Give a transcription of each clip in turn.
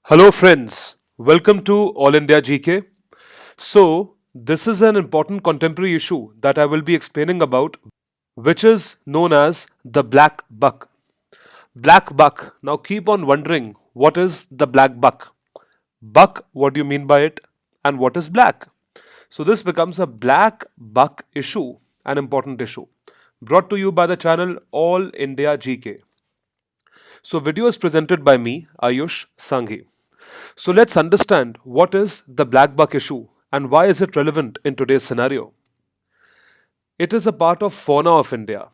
Hello, friends. Welcome to All India GK. This is an important contemporary issue that I will be explaining about, which is known as the black buck. Black buck. Now, keep on wondering what is the black buck? Buck, what do you mean by it? And what is black? So, this becomes a black buck issue, an important issue. Brought to you by the channel All India GK. So, video is presented by me, Ayush Sanghi. So let's understand what is the black buck issue and why is it relevant in today's scenario. It is a part of fauna of India.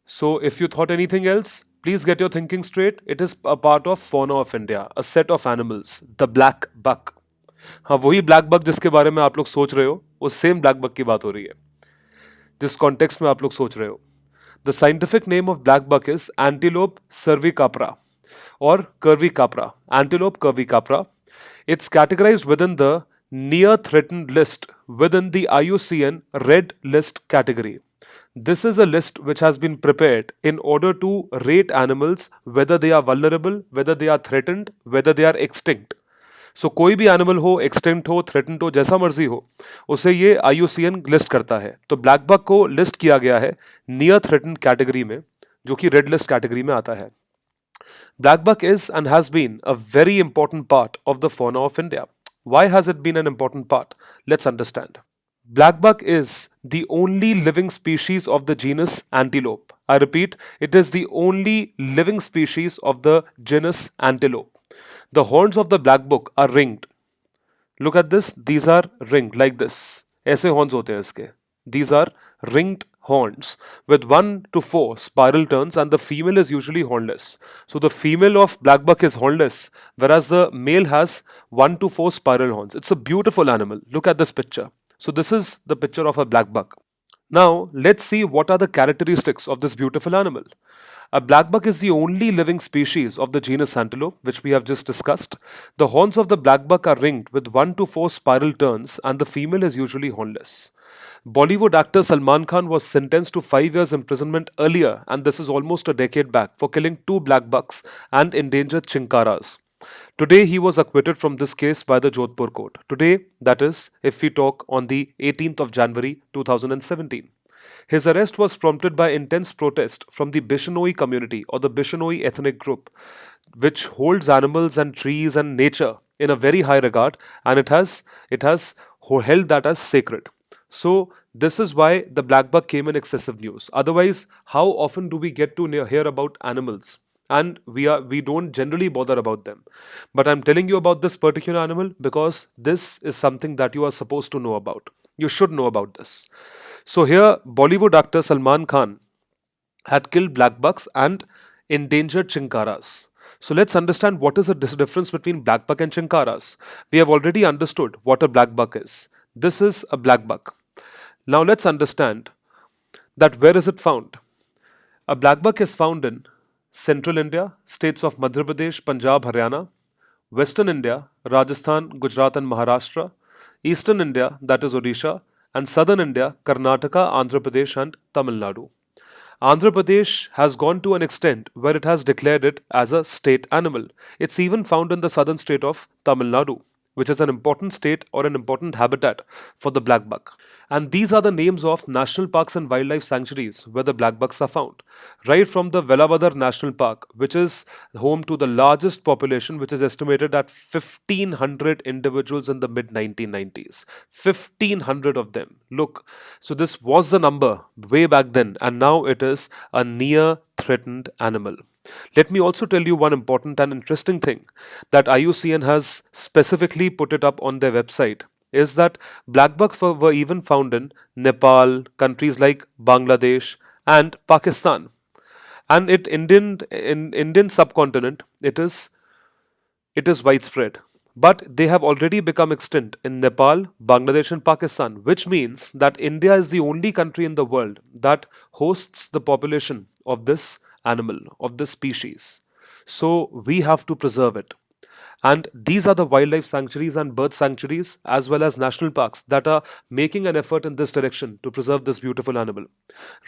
So if you thought anything else, please get your thinking straight. It is a part of fauna of India, a set of animals, the black buck. हाँ वही black buck जिसके बारे में आप लोग सोच रहे हो उस सेम ब्लैक बक की बात हो रही है जिस कॉन्टेक्स्ट में आप लोग सोच रहे हो. The scientific name of black buck is antelope cervicapra or curvicapra. Antelope curvicapra. It's categorized within the near threatened list within the IUCN red list category. This is a list which has been prepared in order to rate animals whether they are vulnerable, whether they are threatened, whether they are extinct. सो कोई भी animal हो, extent हो, threatened हो, जैसा मर्जी हो, उसे ये IUCN लिस्ट करता है. तो ब्लैक बक को लिस्ट किया गया है नियर थ्रेटेंड कैटेगरी में, जो कि रेड लिस्ट कैटेगरी में आता है. Black buck is and has been a very important part of the fauna of India. Why has it been an important part? Let's understand. Black buck is the only living species of the genus antelope. I repeat, it is the only living species of the genus antelope. The horns of the black buck are ringed. Look at this. These are ringed like this. ऐसे horns होते हैं इसके. These are ringed horns with 1 to 4 spiral turns, and the female is usually hornless. So the female of black buck is hornless, whereas the male has 1 to 4 spiral horns. It's a beautiful animal. Look at this picture. So this is the picture of a black buck. Now let's see what are the characteristics of this beautiful animal. A black buck is the only living species of the genus antelope, which we have just discussed. The horns of the black buck are ringed with 1 to 4 spiral turns, and the female is usually hornless. Bollywood actor Salman Khan was sentenced to 5 years imprisonment earlier, and this is almost a decade back, for killing 2 black bucks and endangered chinkaras. Today he was acquitted from this case by the Jodhpur court. Today, that is, if we talk on the 18th of January 2017. His arrest was prompted by intense protest from the Bishnois community or the Bishnois ethnic group, which holds animals and trees and nature in a very high regard, and it has held that as sacred. So this is why the black buck came in excessive news. Otherwise, how often do we get to hear about animals? And we don't generally bother about them. But I'm telling you about this particular animal because this is something that you are supposed to know about. You should know about this. So here, Bollywood actor Salman Khan had killed black bucks and endangered chinkaras. So let's understand what is the difference between black buck and chinkaras. We have already understood what a black buck is. This is a black buck. Now let's understand that where is it found? A black buck is found in Central India, states of Madhya Pradesh, Punjab, Haryana; Western India, Rajasthan, Gujarat and Maharashtra; Eastern India, that is Odisha; and Southern India, Karnataka, Andhra Pradesh and Tamil Nadu. Andhra Pradesh has gone to an extent where it has declared it as a state animal. It's even found in the southern state of Tamil Nadu, which is an important state or an important habitat for the black buck. And these are the names of national parks and wildlife sanctuaries where the black bucks are found. Right from the Velavadar National Park, which is home to the largest population, which is estimated at 1,500 individuals in the mid 1990s. 1,500 of them. Look, so this was the number way back then, and now it is a near threatened animal. Let me also tell you one important and interesting thing that IUCN has specifically put it up on their website, is that black buck were even found in Nepal, countries like Bangladesh and Pakistan. And in Indian subcontinent, it is widespread. But they have already become extinct in Nepal, Bangladesh and Pakistan, which means that India is the only country in the world that hosts the population of this animal, of this species. So we have to preserve it. And these are the wildlife sanctuaries and bird sanctuaries as well as national parks that are making an effort in this direction to preserve this beautiful animal.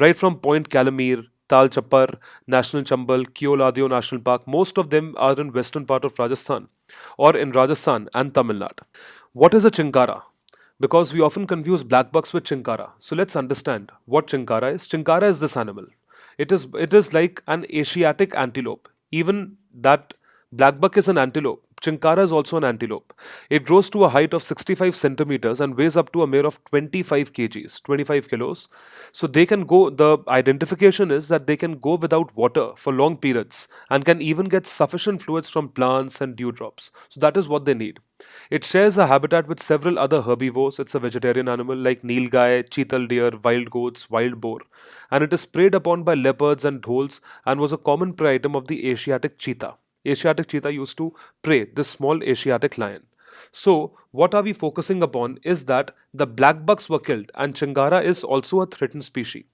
Right from Point Calamere, Tal Chappar National Chambal, Keoladeo National Park. Most of them are in western part of Rajasthan or in Rajasthan and Tamil Nadu. What is a chinkara? Because we often confuse black bucks with chinkara. So let's understand what chinkara is. Chinkara is this animal. It is like an Asiatic antelope. Even that black buck is an antelope. Chinkara is also an antelope. It grows to a height of 65 centimeters and weighs up to a mere of 25 kgs, 25 kilos. So they can go, the identification is that they can go without water for long periods and can even get sufficient fluids from plants and dewdrops. So that is what they need. It shares a habitat with several other herbivores. It's a vegetarian animal like nilgai, cheetal deer, wild goats, wild boar. And it is preyed upon by leopards and dholes and was a common prey item of the Asiatic cheetah. Asiatic cheetah used to prey this small Asiatic lion. So, what are we focusing upon is that the black bucks were killed, and Chingara is also a threatened species.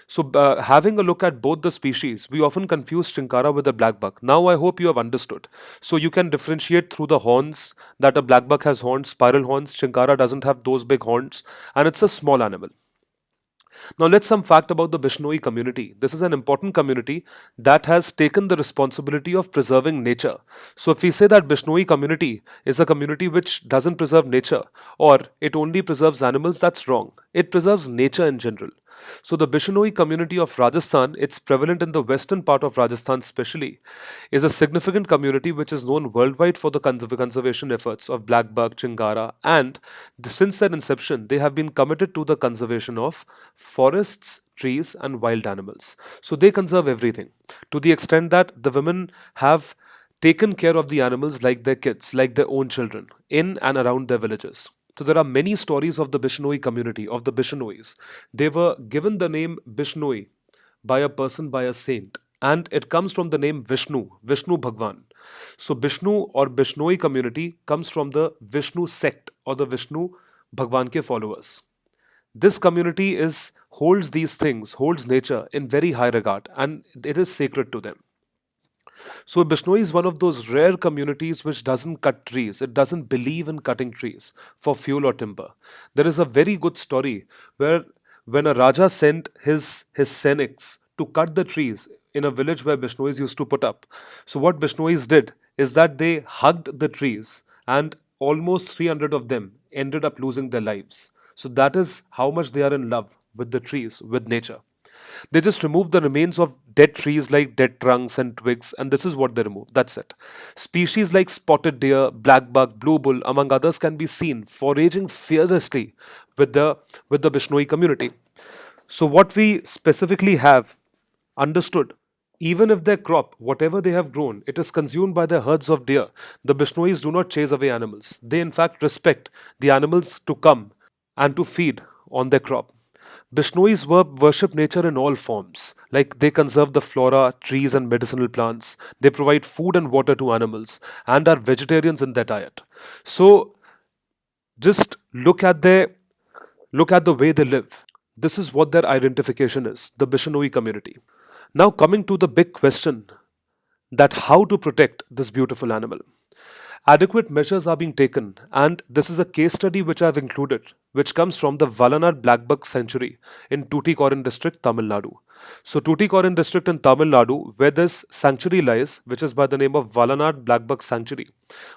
So, having a look at both the species, we often confuse Chinkara with the black buck. Now, I hope you have understood. So, you can differentiate through the horns that a black buck has horns, spiral horns. Chinkara doesn't have those big horns, and it's a small animal. Now, let's some fact about the Bishnoi community. This is an important community that has taken the responsibility of preserving nature. So, if we say that Bishnoi community is a community which doesn't preserve nature or it only preserves animals, that's wrong. It preserves nature in general. So the Bishnoi community of Rajasthan, it's prevalent in the western part of Rajasthan especially, is a significant community which is known worldwide for the conservation efforts of black buck, chingara, and since their inception, they have been committed to the conservation of forests, trees, and wild animals. So they conserve everything to the extent that the women have taken care of the animals like their kids, like their own children, in and around their villages. So there are many stories of the Bishnoi community, of the Bishnois. They were given the name Bishnoi by a person, by a saint, and it comes from the name Vishnu, Vishnu Bhagwan. So Bishnu or Bishnoi community comes from the Vishnu sect or the Vishnu Bhagwan ke followers. This community is holds these things, holds nature in very high regard, and it is sacred to them. So Bishnoi is one of those rare communities which doesn't cut trees. It doesn't believe in cutting trees for fuel or timber. There is a very good story where when a Raja sent his Senics to cut the trees in a village where Bishnois used to put up. So what Bishnois did is that they hugged the trees and almost 300 of them ended up losing their lives. So that is how much they are in love with the trees, with nature. They just remove the remains of dead trees like dead trunks and twigs, and this is what they remove. That's it. Species like spotted deer, black buck, blue bull, among others, can be seen foraging fearlessly with the Bishnoi community. So, what we specifically have understood, even if their crop, whatever they have grown, it is consumed by the herds of deer, the Bishnois do not chase away animals. They, in fact, respect the animals to come and to feed on their crop. Bishnois worship nature in all forms. Like they conserve the flora, trees, and medicinal plants. They provide food and water to animals and are vegetarians in their diet. So just look at the way they live. This is what their identification is, the Bishnoi community. Now coming to the big question that how to protect this beautiful animal. Adequate measures are being taken, and this is a case study which I have included, which comes from the Valanad Blackbuck Sanctuary in Tuticorin district, Tamil Nadu. So, Tuticorin district in Tamil Nadu, where this sanctuary lies, which is by the name of Valanad Blackbuck Sanctuary,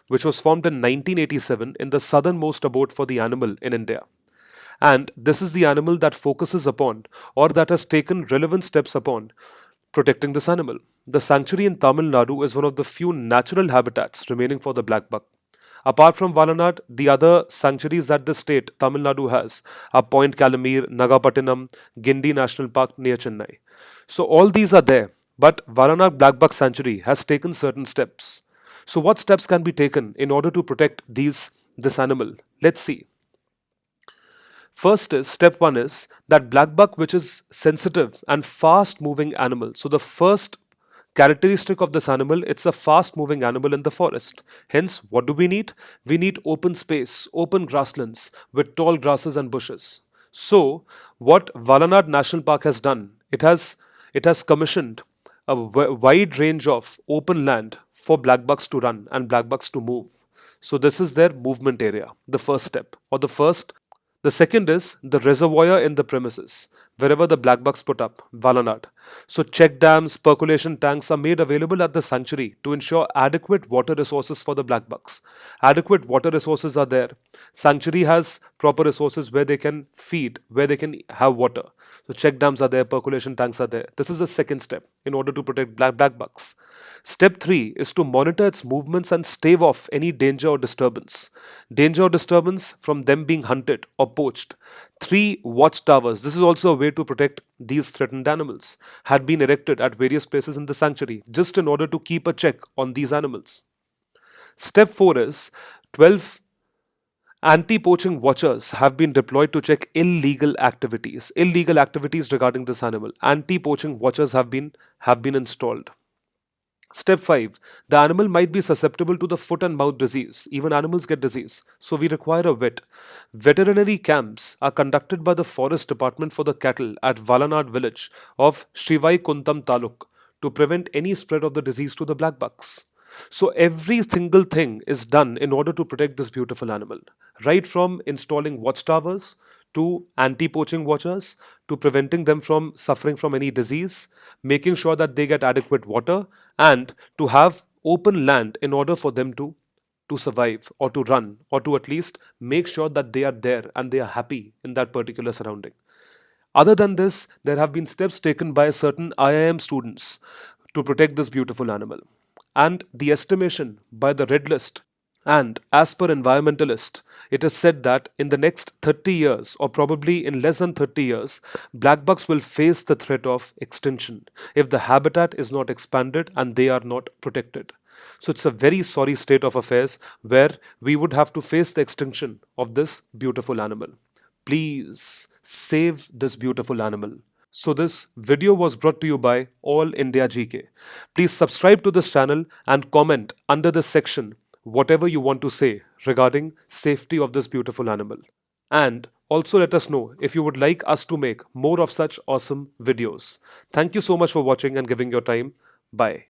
which was formed in 1987 in the southernmost abode for the animal in India. And this is the animal that focuses upon or that has taken relevant steps upon protecting this animal. The sanctuary in Tamil Nadu is one of the few natural habitats remaining for the black buck. Apart from Valanad, the other sanctuaries that the state, Tamil Nadu, has are Point Calamere, Nagapattinam, Gindi National Park near Chennai. So all these are there, but Valanad Black Buck Sanctuary has taken certain steps. So what steps can be taken in order to protect this animal? Let's see. First is step one is that black buck, which is sensitive and fast moving animal. So the first characteristic of this animal, it's a fast moving animal in the forest. Hence, what do we need? We need open space, open grasslands with tall grasses and bushes. So what Valanad National Park has done, it has commissioned a wide range of open land for black bucks to run and black bucks to move. So this is their movement area, the first step or the second is the reservoir in the premises. wherever the black bucks put up, Valanad. So check dams, percolation tanks are made available at the sanctuary to ensure adequate water resources for the black bucks. Adequate water resources are there. Sanctuary has proper resources where they can feed, where they can have water. So check dams are there, percolation tanks are there. This is the second step in order to protect black bucks. Step 3 is to monitor its movements and stave off any danger or disturbance. Danger or disturbance from them being hunted or poached. 3 watchtowers, this is also a way to protect these threatened animals, had been erected at various places in the sanctuary just in order to keep a check on these animals. Step 4 is 12 anti poaching watchers have been deployed to check illegal activities. Illegal activities regarding this animal. Anti poaching watchers have been installed. Step 5. The animal might be susceptible to the foot and mouth disease. Even animals get disease. So we require a vet. Veterinary camps are conducted by the Forest Department for the cattle at Valanad village of Shivai Kuntam Taluk to prevent any spread of the disease to the black bucks. So every single thing is done in order to protect this beautiful animal. Right from installing watchtowers to anti-poaching watchers to preventing them from suffering from any disease, making sure that they get adequate water and to have open land in order for them to survive or to run or to at least make sure that they are there and they are happy in that particular surrounding. Other than this, there have been steps taken by certain IIM students to protect this beautiful animal. And the estimation by the Red List and as per environmentalists, it is said that in the next 30 years, or probably in less than 30 years, black bucks will face the threat of extinction if the habitat is not expanded and they are not protected. So it's a very sorry state of affairs where we would have to face the extinction of this beautiful animal. Please save this beautiful animal. So this video was brought to you by All India GK. Please subscribe to this channel and comment under this section whatever you want to say regarding safety of this beautiful animal. And also let us know if you would like us to make more of such awesome videos. Thank you so much for watching and giving your time. Bye.